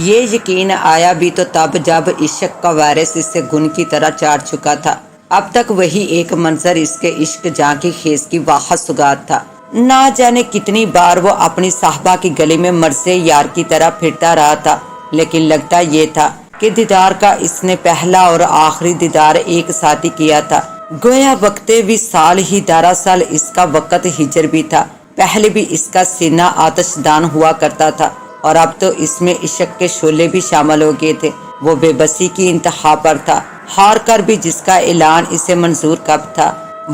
یہ یقین آیا بھی تو تب جب عشق کا وائرس اسے گن کی طرح چاٹ چکا تھا۔ اب تک وہی ایک منظر اس کے عشق جاں کی خیز کی واحد سوگات تھا۔ نہ جانے کتنی بار وہ اپنی صاحبہ کی گلی میں مرثے یار کی طرح پھرتا رہا تھا، لیکن لگتا یہ تھا کہ دیدار کا اس نے پہلا اور آخری دیدار ایک ساتھ ہی کیا تھا۔ گویا وقت بھی سال ہی، دراصل اس کا وقت ہجر بھی تھا۔ پہلے بھی اس کا سینہ آتش دان ہوا کرتا تھا، اور اب تو اس میں عشق کے شعلے بھی شامل ہو گئے تھے۔ وہ بے بسی کی انتہا پر تھا، ہار کر بھی جس کا اعلان اسے منظور کب تھا۔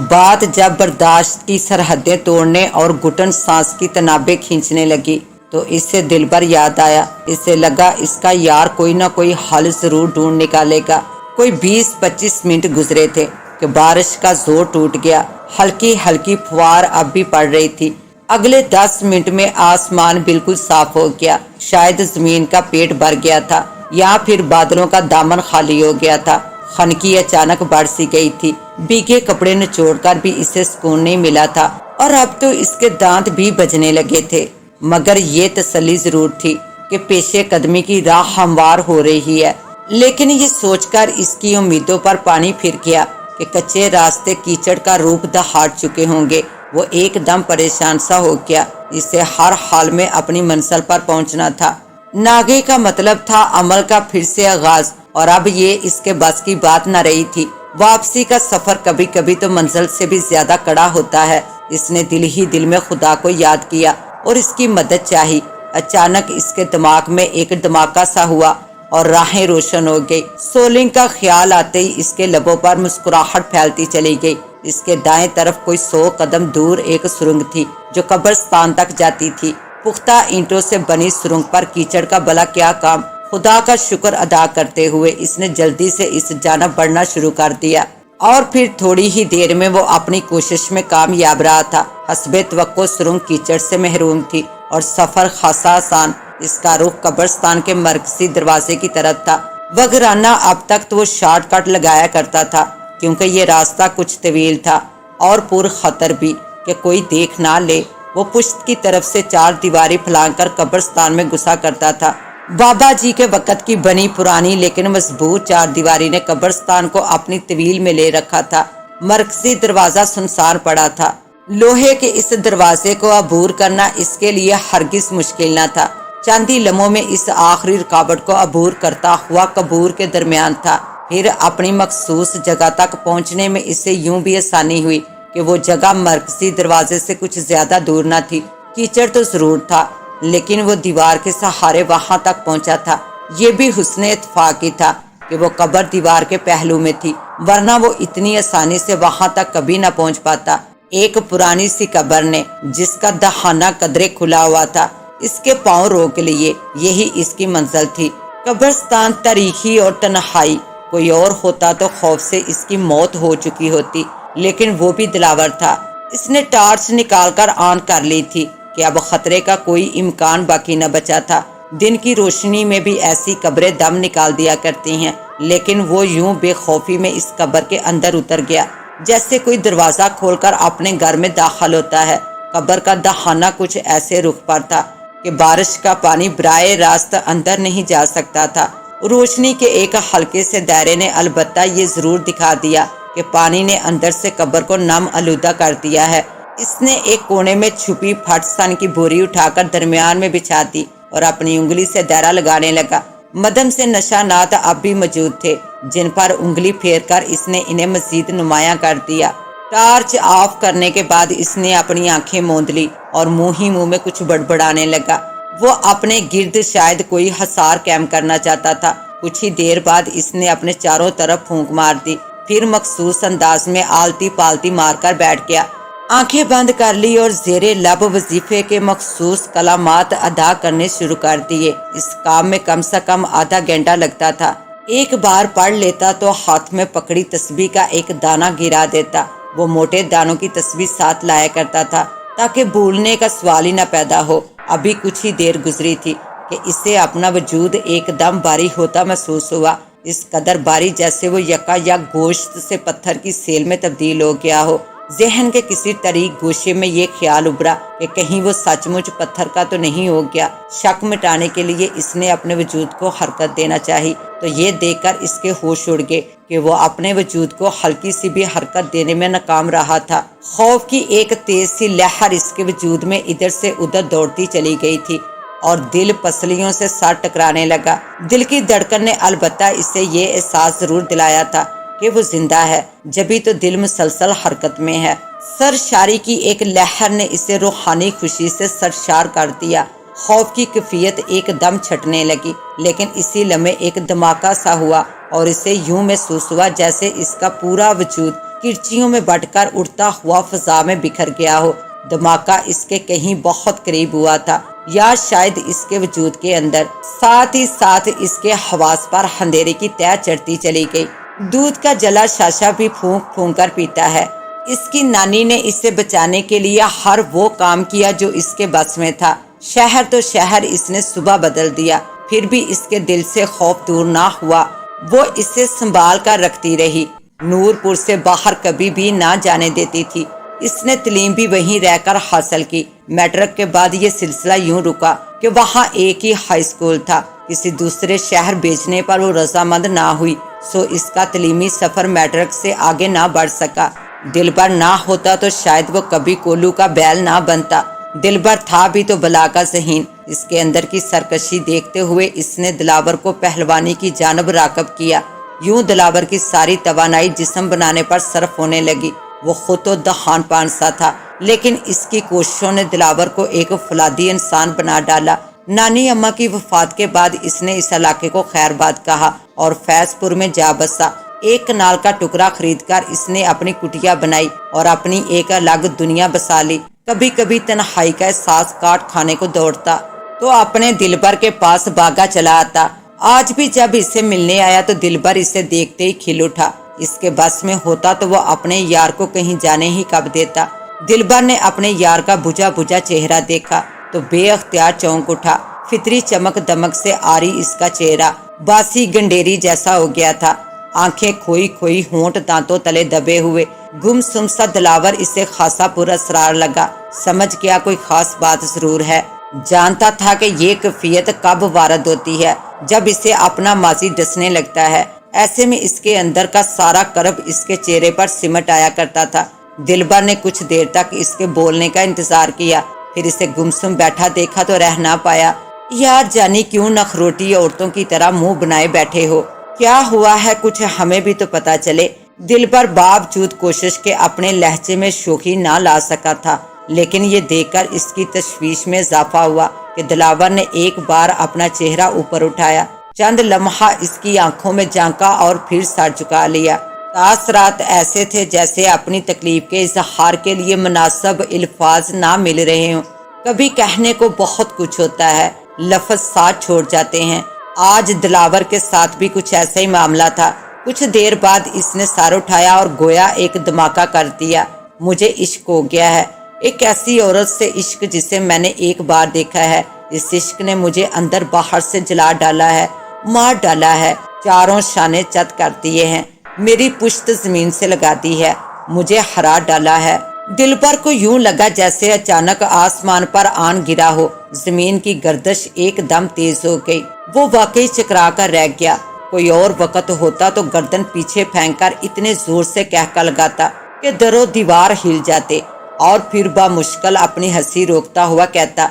بات جب برداشت کی سرحدیں توڑنے اور گھٹن سانس کی تنابیں کھینچنے لگی تو اس سے دل بھر یاد آیا۔ اسے لگا اس کا یار کوئی نہ کوئی حل ضرور ڈھونڈ نکالے گا۔ کوئی 20-25 منٹ گزرے تھے کہ بارش کا زور ٹوٹ گیا۔ ہلکی ہلکی فوار اب بھی پڑ رہی تھی۔ اگلے 10 منٹ میں آسمان بالکل صاف ہو گیا۔ شاید زمین کا پیٹ بھر گیا تھا یا پھر بادلوں کا دامن خالی ہو گیا تھا۔ خنکی اچانک بڑھ سی گئی تھی۔ بھیگے کپڑے نچوڑ کر بھی اسے سکون نہیں ملا تھا، اور اب تو اس کے دانت بھی بجنے لگے تھے۔ مگر یہ تسلی ضرور تھی کہ پیشے قدمی کی راہ ہموار ہو رہی ہے۔ لیکن یہ سوچ کر اس کی امیدوں پر پانی پھر گیا کہ کچے راستے کیچڑ کا روپ دہاڑ چکے ہوں گے۔ وہ ایک دم پریشان سا ہو گیا۔ اسے ہر حال میں اپنی منزل پر پہنچنا تھا۔ ناگے کا مطلب تھا عمل کا پھر سے آغاز، اور اب یہ اس کے بس کی بات نہ رہی تھی۔ واپسی کا سفر کبھی کبھی تو منزل سے بھی زیادہ کڑا ہوتا ہے۔ اس نے دل ہی دل میں خدا کو یاد کیا اور اس کی مدد چاہی۔ اچانک اس کے دماغ میں ایک دھماکہ سا ہوا اور راہیں روشن ہو گئی۔ سولنگ کا خیال آتے ہی اس کے لبوں پر مسکراہٹ پھیلتی چلی گئی۔ اس کے دائیں طرف کوئی 100 قدم دور ایک سرنگ تھی جو قبرستان تک جاتی تھی۔ پختہ اینٹوں سے بنی سرنگ پر کیچڑ کا بھلا کیا کام؟ خدا کا شکر ادا کرتے ہوئے اس نے جلدی سے اس جانب بڑھنا شروع کر دیا، اور پھر تھوڑی ہی دیر میں وہ اپنی کوشش میں کامیاب رہا تھا۔ حسب توقع سرنگ کیچڑ سے محروم تھی اور سفر خاصا آسان۔ اس کا رخ قبرستان کے مرکزی دروازے کی طرف تھا، وگرنہ اب تک تو وہ شارٹ کٹ لگایا کرتا تھا، کیونکہ یہ راستہ کچھ طویل تھا اور پر خطر بھی کہ کوئی دیکھ نہ لے۔ وہ پشت کی طرف سے 4 دیواری پھلانگ کر قبرستان میں گھسا کرتا تھا۔ بابا جی کے وقت کی بنی پرانی لیکن مضبوط 4 دیواری نے قبرستان کو اپنی طویل میں لے رکھا تھا۔ مرکزی دروازہ سنسار پڑا تھا۔ لوہے کے اس دروازے کو عبور کرنا اس کے لیے ہرگز مشکل نہ تھا۔ چند ہی لمحوں میں اس آخری رکاوٹ کو عبور کرتا ہوا قبور کے درمیان تھا۔ پھر اپنی مخصوص جگہ تک پہنچنے میں اسے یوں بھی آسانی ہوئی کہ وہ جگہ مرکزی دروازے سے کچھ زیادہ دور نہ تھی۔ کیچڑ تو ضرور تھا، لیکن وہ دیوار کے سہارے وہاں تک پہنچا تھا۔ یہ بھی حسن اتفاق ہی تھا کہ وہ قبر دیوار کے پہلو میں تھی، ورنہ وہ اتنی آسانی سے وہاں تک کبھی نہ پہنچ پاتا۔ ایک پرانی سی قبر نے جس کا دہانہ قدرے کھلا ہوا تھا اس کے پاؤں روک لیے۔ یہی اس کی منزل تھی۔ قبرستان تاریخی اور تنہائی۔ کوئی اور ہوتا تو خوف سے اس کی موت ہو چکی ہوتی، لیکن وہ بھی دلاور تھا۔ اس نے ٹارچ نکال کر آن کر لی تھی کہ اب خطرے کا کوئی امکان باقی نہ بچا تھا۔ دن کی روشنی میں بھی ایسی قبریں دم نکال دیا کرتی ہیں، لیکن وہ یوں بے خوفی میں اس قبر کے اندر اتر گیا جیسے کوئی دروازہ کھول کر اپنے گھر میں داخل ہوتا ہے۔ قبر کا دہانہ کچھ ایسے رخ پر تھا کہ بارش کا پانی براہ راست اندر نہیں جا سکتا تھا۔ روشنی کے ایک ہلکے سے دائرے نے البتہ یہ ضرور دکھا دیا کہ پانی نے اندر سے قبر کو نم آلودہ کر دیا ہے۔ اس نے ایک کونے میں چھپی پھٹ سن کی بوری اٹھا کر درمیان میں بچھا دی اور اپنی انگلی سے دائرہ لگانے لگا۔ مدھم سے نشانات اب بھی موجود تھے جن پر انگلی پھیر کر اس نے انہیں مزید نمایاں کر دیا۔ ٹارچ آف کرنے کے بعد اس نے اپنی آنکھیں موند لی اور منہ ہی منہ میں کچھ بڑبڑانے لگا۔ وہ اپنے گرد شاید کوئی حصار قائم کرنا چاہتا تھا۔ کچھ ہی دیر بعد اس نے اپنے چاروں طرف پھونک مار دی، پھر مخصوص انداز میں آلتی پالتی مار کر بیٹھ گیا۔ آنکھیں بند کر لی اور زیر لب وظیفے کے مخصوص کلمات ادا کرنے شروع کر دیے۔ اس کام میں کم سے کم آدھا گھنٹہ لگتا تھا۔ ایک بار پڑھ لیتا تو ہاتھ میں پکڑی تسبیح کا ایک دانہ گرا دیتا۔ وہ موٹے دانوں کی تسبیح ساتھ لایا کرتا تھا تاکہ بھولنے کا سوال ہی نہ پیدا ہو۔ ابھی کچھ ہی دیر گزری تھی کہ اسے اپنا وجود ایک دم باری ہوتا محسوس ہوا، اس قدر باری جیسے وہ یکا یک گوشت سے پتھر کی سیل میں تبدیل ہو گیا ہو۔ ذہن کے کسی طریق گوشے میں یہ خیال ابھرا کہ کہیں وہ سچ مچ پتھر کا تو نہیں ہو گیا۔ شک مٹانے کے لیے اس نے اپنے وجود کو حرکت دینا چاہی تو یہ دیکھ کر اس کے ہوش اڑ گئے کہ وہ اپنے وجود کو ہلکی سی بھی حرکت دینے میں ناکام رہا تھا۔ خوف کی ایک تیز سی لہر اس کے وجود میں ادھر سے ادھر دوڑتی چلی گئی تھی اور دل پسلیوں سے سر ٹکرانے لگا۔ دل کی دھڑکن نے البتہ اسے یہ احساس ضرور دلایا تھا کہ وہ زندہ ہے، جبھی تو دل مسلسل حرکت میں ہے۔ سرشاری کی ایک لہر نے اسے روحانی خوشی سے سرشار کر دیا۔ خوف کی کیفیت ایک دم چھٹنے لگی، لیکن اسی لمحے ایک دھماکہ سا ہوا اور اسے یوں محسوس ہوا جیسے اس کا پورا وجود کرچیوں میں بٹ کر اڑتا ہوا فضا میں بکھر گیا ہو۔ دھماکہ اس کے کہیں بہت قریب ہوا تھا یا شاید اس کے وجود کے اندر، ساتھ ہی ساتھ اس کے حواس پر اندھیرے کی تہ چڑھتی چلی گئی۔ دودھ کا جلا شاشا بھی پھونک پھونک کر پیتا ہے۔ اس کی نانی نے اسے بچانے کے لیے ہر وہ کام کیا جو اس کے بس میں تھا۔ شہر تو شہر اس نے صبح بدل دیا، پھر بھی اس کے دل سے خوف دور نہ ہوا۔ وہ اسے سنبھال کر رکھتی رہی، نور پور سے باہر کبھی بھی نہ جانے دیتی تھی۔ اس نے تعلیم بھی وہیں رہ کر حاصل کی۔ میٹرک کے بعد یہ سلسلہ یوں رکا کہ وہاں ایک ہی ہائی اسکول تھا۔ کسی دوسرے شہر بھیجنے پر وہ رضامند نہ ہوئی، سو اس کا تعلیمی سفر میٹرک سے آگے نہ بڑھ سکا۔ دلبر نہ ہوتا تو شاید وہ کبھی کولو کا بیل نہ بنتا۔ دلبر تھا بھی تو بلا کا ذہین۔ اس کے اندر کی سرکشی دیکھتے ہوئے اس نے دلاور کو پہلوانی کی جانب راغب کیا۔ یوں دلاور کی ساری توانائی جسم بنانے پر صرف ہونے لگی۔ وہ خود تو دہان پان سا تھا، لیکن اس کی کوششوں نے دلاور کو ایک فولادی انسان بنا ڈالا۔ نانی اماں کی وفات کے بعد اس نے اس علاقے کو خیر باد کہا اور فیض پور میں جا بسا۔ ایک کنال کا ٹکڑا خرید کر اس نے اپنی کٹیا بنائی اور اپنی ایک الگ دنیا بسا لی۔ کبھی کبھی تنہائی کا احساس کاٹ کھانے کو دوڑتا تو اپنے دلبر کے پاس بھاگا چلا آتا۔ آج بھی جب اسے ملنے آیا تو دلبر اسے دیکھتے ہی کھل اٹھا۔ اس کے بس میں ہوتا تو وہ اپنے یار کو کہیں جانے ہی کب دیتا۔ دلبر نے اپنے یار کا بجھا بجھا چہرہ دیکھا تو بے اختیار چونک اٹھا۔ فطری چمک دمک سے آری اس کا چہرہ باسی گنڈیری جیسا ہو گیا تھا، آنکھیں کھوئی کھوئی، ہونٹ دانتوں تلے دبے ہوئے، گم سم سا دلاور اسے خاصا پر اسرار لگا۔ سمجھ گیا کوئی خاص بات ضرور ہے۔ جانتا تھا کہ یہ کیفیت کب وارد ہوتی ہے، جب اسے اپنا ماضی ڈسنے لگتا ہے۔ ایسے میں اس کے اندر کا سارا کرب اس کے چہرے پر سمٹ آیا کرتا تھا۔ دلبر نے کچھ دیر تک اس کے بولنے کا انتظار کیا، پھر اسے گمسم بیٹھا دیکھا تو رہ نہ پایا۔ یار جانی کیوں نخروٹی عورتوں کی طرح منہ بنائے بیٹھے ہو؟ کیا ہوا ہے؟ کچھ ہمیں بھی تو پتا چلے۔ دلبر باوجود کوشش کے اپنے لہجے میں شوخی نہ لا سکا تھا، لیکن یہ دیکھ کر اس کی تشویش میں اضافہ ہوا کہ دلاور نے ایک بار اپنا چہرہ اوپر اٹھایا، چند لمحہ اس کی آنکھوں میں جھانکا اور پھر سر جھکا لیا۔ تاثرات ایسے تھے جیسے اپنی تکلیف کے اظہار کے لیے مناسب الفاظ نہ مل رہے ہوں۔ کبھی کہنے کو بہت کچھ ہوتا ہے، لفظ ساتھ چھوڑ جاتے ہیں۔ آج دلاور کے ساتھ بھی کچھ ایسا ہی معاملہ تھا۔ کچھ دیر بعد اس نے سر اٹھایا اور گویا ایک دھماکہ کر دیا۔ مجھے عشق ہو گیا ہے، ایک ایسی عورت سے عشق جسے میں نے ایک بار دیکھا ہے۔ اس عشق نے مجھے اندر باہر سے جلا ڈالا ہے، مار ڈالا ہے، چاروں شانے چت کر دیے ہیں، میری پشت زمین سے لگا دی ہے، مجھے ہرا ڈالا ہے۔ دلبر کو یوں لگا جیسے اچانک آسمان پر آن گرا ہو۔ زمین کی گردش ایک دم تیز ہو گئی۔ وہ واقعی چکرا کر رہ گیا۔ کوئی اور وقت ہوتا تو گردن پیچھے پھینک کر اتنے زور سے کہکا لگاتا کہ در و دیوار ہل جاتے، اور پھر بامشکل اپنی ہنسی روکتا ہوا کہتا،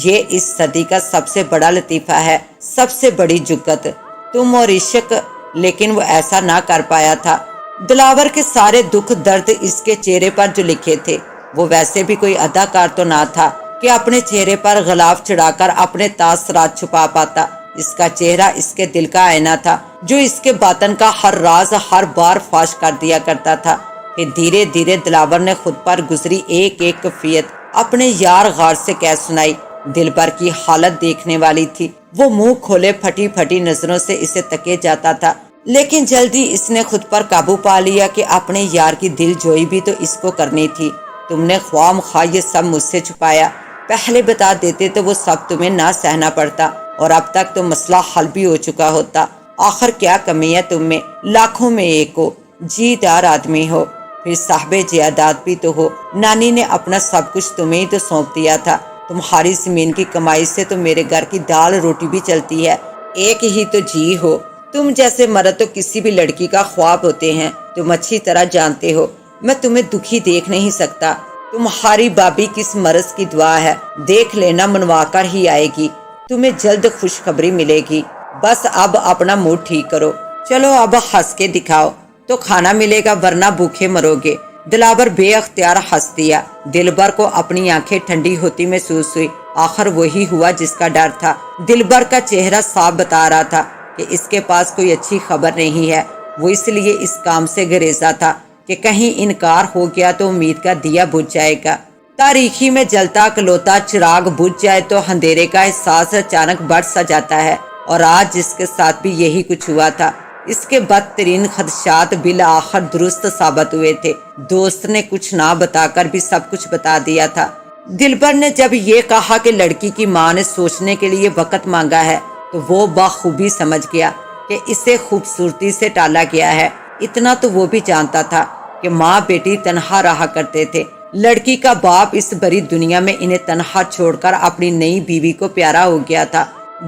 یہ اس صدی کا سب سے بڑا لطیفہ ہے، سب سے بڑی جگت، تم اور عشق۔ لیکن وہ ایسا نہ کر پایا تھا۔ دلاور کے سارے دکھ درد اس کے چہرے پر جو لکھے تھے، وہ ویسے بھی کوئی اداکار تو نہ تھا کہ اپنے چہرے پر غلاف چڑھا کر اپنے تاثرات چھپا پاتا۔ اس کا چہرہ اس کے دل کا آئینہ تھا، جو اس کے باطن کا ہر راز ہر بار فاش کر دیا کرتا تھا۔ پھر دھیرے دھیرے دلاور نے خود پر گزری ایک ایک کیفیت اپنے یار غار سے کہہ سنائی۔ دلبر کی حالت دیکھنے والی تھی۔ وہ منہ کھولے پھٹی پھٹی نظروں سے اسے تکے جاتا تھا، لیکن جلدی اس نے خود پر قابو پا لیا کہ اپنے یار کی دل جوئی بھی تو اس کو کرنی تھی۔ تم نے خواہ مخواہ یہ سب مجھ سے چھپایا، پہلے بتا دیتے تو وہ سب تمہیں نہ سہنا پڑتا اور اب تک تو مسئلہ حل بھی ہو چکا ہوتا۔ آخر کیا کمی ہے تم میں؟ لاکھوں میں ایک ہو، جی دار آدمی ہو۔ پھر صاحب جائیداد بھی تو ہو، نانی نے اپنا سب کچھ تمہیں ہی تو سونپ دیا تھا، تمہاری زمین کی کمائی سے تو میرے گھر کی دال روٹی بھی چلتی ہے، ایک ہی تو جی ہو، تم جیسے مرد تو کسی بھی لڑکی کا خواب ہوتے ہیں، تم اچھی طرح جانتے ہو، میں تمہیں دکھی دیکھ نہیں سکتا، تمہاری بابی کس مرض کی دعا ہے، دیکھ لینا منوا کر ہی آئے گی، تمہیں جلد خوشخبری ملے گی، بس اب اپنا موڈ ٹھیک کرو، چلو اب ہنس کے دکھاؤ تو کھانا ملے گا ورنہ بھوکے مرو گے۔ دلاور بے اختیار ہنس دیا، دلبر کو اپنی آنکھیں ٹھنڈی ہوتی محسوس ہوئی، آخر وہی ہوا جس کا ڈر تھا، دلبر کا چہرہ صاف بتا رہا تھا کہ اس کے پاس کوئی اچھی خبر نہیں ہے، وہ اس لیے اس کام سے گریزا تھا کہ کہیں انکار ہو گیا تو امید کا دیا بجھ جائے گا، تاریکی میں جلتا اکلوتا چراغ بجھ جائے تو اندھیرے کا احساس اچانک بڑھ سا جاتا ہے، اور آج جس کے ساتھ بھی یہی کچھ ہوا تھا، اس کے بدترین خدشات بالآخر درست ثابت ہوئے تھے، دوست نے کچھ نہ بتا کر بھی سب کچھ بتا دیا تھا۔ دلبر نے جب یہ کہا کہ لڑکی کی ماں نے سوچنے کے لیے وقت مانگا ہے تو وہ بخوبی سمجھ گیا کہ اسے خوبصورتی سے ٹالا گیا ہے، اتنا تو وہ بھی جانتا تھا کہ ماں بیٹی تنہا رہا کرتے تھے، لڑکی کا باپ اس بڑی دنیا میں انہیں تنہا چھوڑ کر اپنی نئی بیوی کو پیارا ہو گیا تھا،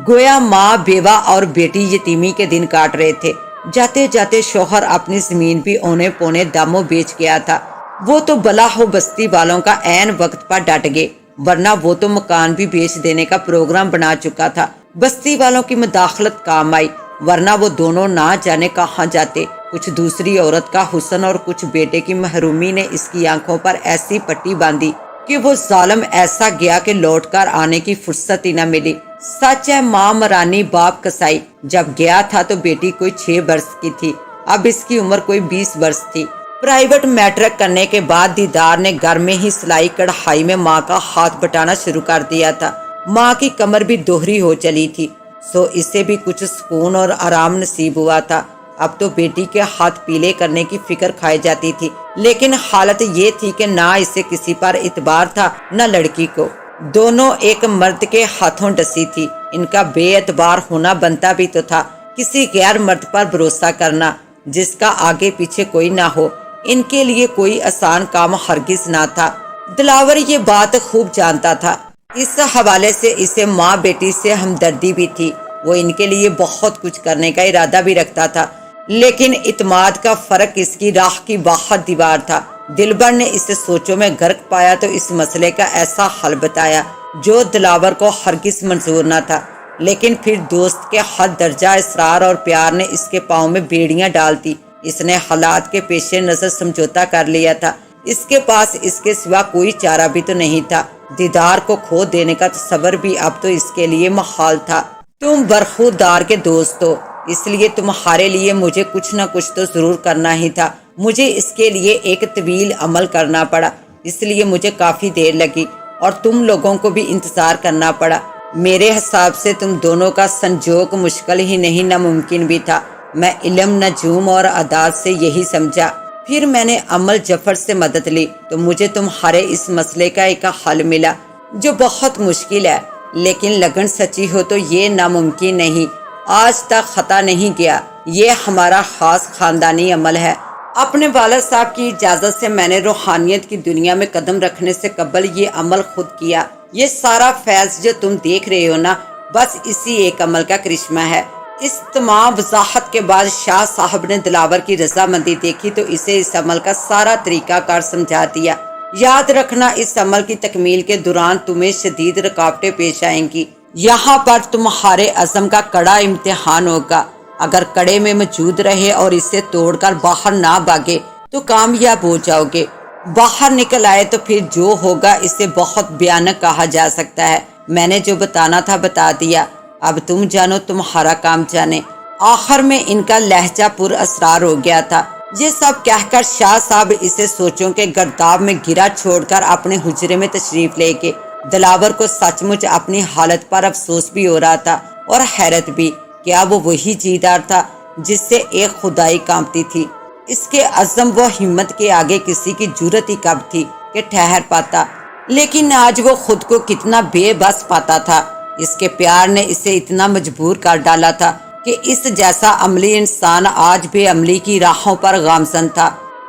گویا ماں بیوہ اور بیٹی یتیمی کے دن کاٹ رہے تھے، جاتے جاتے شوہر اپنی زمین بھی اونے پونے داموں بیچ گیا تھا، وہ تو بلا ہو بستی والوں کا عین وقت پر ڈٹ گئے، ورنہ وہ تو مکان بھی بیچ دینے کا پروگرام بنا چکا تھا، بستی والوں کی مداخلت کام آئی، ورنہ وہ دونوں نہ جانے کہاں جاتے، کچھ دوسری عورت کا حسن اور کچھ بیٹے کی محرومی نے اس کی آنکھوں پر ایسی پٹی باندھی کہ وہ ظالم ایسا گیا کہ لوٹ کر آنے کی فرصت ہی نہ ملی، سچ ہے ماں مرانی باپ کسائی، جب گیا تھا تو بیٹی کوئی 6 برس کی تھی، اب اس کی عمر کوئی 20 برس تھی، پرائیویٹ میٹرک کرنے کے بعد دیدار نے گھر میں ہی سلائی کڑھائی میں ماں کا ہاتھ بٹانا شروع کر دیا تھا، ماں کی کمر بھی دوہری ہو چلی تھی، سو اسے بھی کچھ سکون اور آرام نصیب ہوا تھا، اب تو بیٹی کے ہاتھ پیلے کرنے کی فکر کھائی جاتی تھی، لیکن حالت یہ تھی کہ نہ اسے کسی پر اعتبار تھا نہ لڑکی کو، دونوں ایک مرد کے ہاتھوں ڈسی تھی، ان کا بے اعتبار ہونا بنتا بھی تو تھا، کسی غیر مرد پر بھروسہ کرنا جس کا آگے پیچھے کوئی نہ ہو، ان کے لیے کوئی آسان کام ہرگز نہ تھا، دلاور یہ بات خوب جانتا تھا، اس حوالے سے اسے ماں بیٹی سے ہمدردی بھی تھی، وہ ان کے لیے بہت کچھ کرنے کا ارادہ بھی رکھتا تھا، لیکن اعتماد کا فرق اس کی راہ کی باہر دیوار تھا، دلبر نے اسے سوچوں میں غرق پایا تو اس مسئلے کا ایسا حل بتایا جو دلاور کو ہرگز منظور نہ تھا، لیکن پھر دوست کے حد درجہ اصرار اور پیار نے اس کے پاؤں میں بیڑیاں ڈال دی، اس نے حالات کے پیش نظر سمجھوتا کر لیا تھا، اس کے پاس اس کے سوا کوئی چارہ بھی تو نہیں تھا، دیدار کو کھو دینے کا تصور بھی اب تو اس کے لیے محال تھا، تم برخودار کے دوست ہو، اس لیے تمہارے لیے مجھے کچھ نہ کچھ تو ضرور کرنا ہی تھا، مجھے اس کے لیے ایک طویل عمل کرنا پڑا، اس لیے مجھے کافی دیر لگی اور تم لوگوں کو بھی انتظار کرنا پڑا، میرے حساب سے تم دونوں کا سنجوگ مشکل ہی نہیں ناممکن بھی تھا، میں علم نجوم اور عادات سے یہی سمجھا، پھر میں نے عمل جفر سے مدد لی تو مجھے تمہارے اس مسئلے کا ایک حل ملا جو بہت مشکل ہے، لیکن لگن سچی ہو تو یہ ناممکن نہیں، آج تک خطا نہیں گیا، یہ ہمارا خاص خاندانی عمل ہے، اپنے والد صاحب کی اجازت سے میں نے روحانیت کی دنیا میں قدم رکھنے سے قبل یہ عمل خود کیا، یہ سارا فیض جو تم دیکھ رہے ہو نا، بس اسی ایک عمل کا کرشمہ ہے، اس تمام وضاحت کے بعد شاہ صاحب نے دلاور کی رضامندی دیکھی تو اسے اس عمل کا سارا طریقہ کار سمجھا دیا، یاد رکھنا اس عمل کی تکمیل کے دوران تمہیں شدید رکاوٹیں پیش آئیں گی، یہاں پر تمہارے عزم کا کڑا امتحان ہوگا، اگر کڑے میں موجود رہے اور اسے توڑ کر باہر نہ بھاگے تو کامیاب ہو جاؤ گے، باہر نکل آئے تو پھر جو ہوگا اسے بہت بھیانک کہا جا سکتا ہے، میں نے جو بتانا تھا بتا دیا، اب تم جانو تمہارا کام جانے، آخر میں ان کا لہجہ پر اسرار ہو گیا تھا، یہ سب کہہ کر شاہ صاحب اسے سوچوں کے گرداب میں گرا چھوڑ کر اپنے حجرے میں تشریف لے گئے، دلاور کو سچ مچ اپنی حالت پر افسوس بھی ہو رہا تھا اور حیرت بھی، کیا وہ وہی جیدار تھا جس سے ایک خدائی کانپتی تھی، اس کے عزم و ہمت کے آگے کسی کی جرت ہی کب تھی کہ ٹھہر پاتا، لیکن آج وہ خود کو کتنا بے بس پاتا تھا، اس کے پیار نے اسے اتنا مجبور کر ڈالا تھا کہ اس جیسا عملی انسان آج بے عملی کی راہوں پر گامزن تھا،